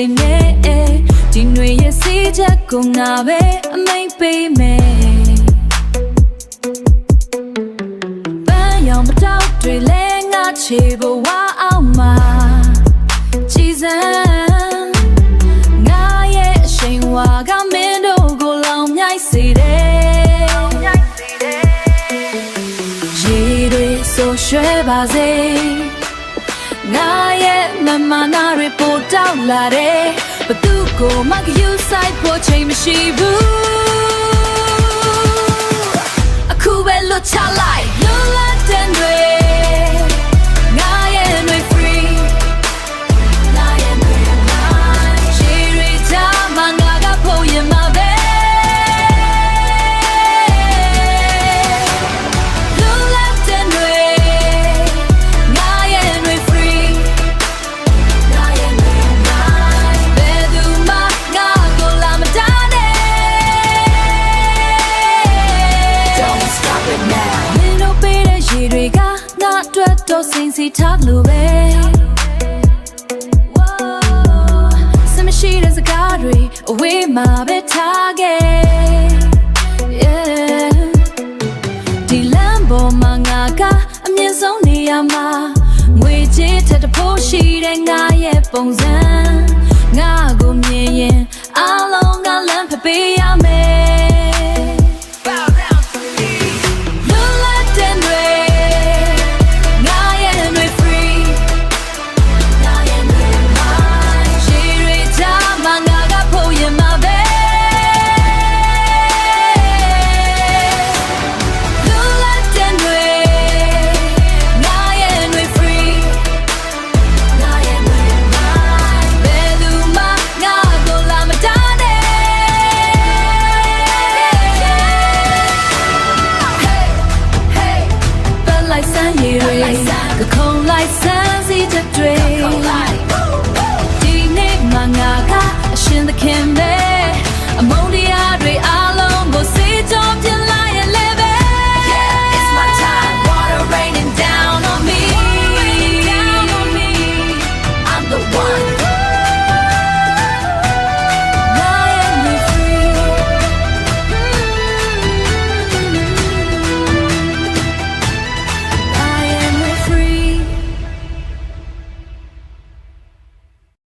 စိတ်နဲ့ဒီຫນွေရဲ့စီးချက်ကိုငါပဲအမိန်ပေးမယ်ပန်းရောင်ပတောက်တွေလဲငါချေဖို့ဝါအောင်မှာကြည်စမ်းငါရဲ့အရှိန်ဝါကမင်းတို့ကိုလောင်မြိုက်စေတယ်ရေတွေဆိုရွှဲပါစေငါရဲ့မမနာတွေပိုတောက်လာတယ်ဘသူကိုမှဂရုစိုက်ဖို့ချိန်မရှိဘူးအခုပဲလွတ်ချလိုက်လွတ်လပ်တဲ့တွေငါရဲ့တွေ free ငါရဲ့တွေရှိရီချာမငါကဖို့ရင်မပဲလွတ်လပ်တဲ့တွေငါရဲ့တွေ free ငါရဲ့တွေဘယ်သူမှငါကိုလာမတားနဲ့ Don't stop it now မင်းတို့ပေးတဲ့ရေတွေကငါအတွက်တော့စင်စီထားလို့ပဲစမရှိတဲ့စကားတွေအဝေးမှာပဲထားခဲ့ Yeah ဒီလမ်းပေါ်မှာငါကအမြင့်ဆုံးနေရာမှာငွေကြေးထက်တဖို့ရှိတဲ့ငါရဲ့ပုံစံ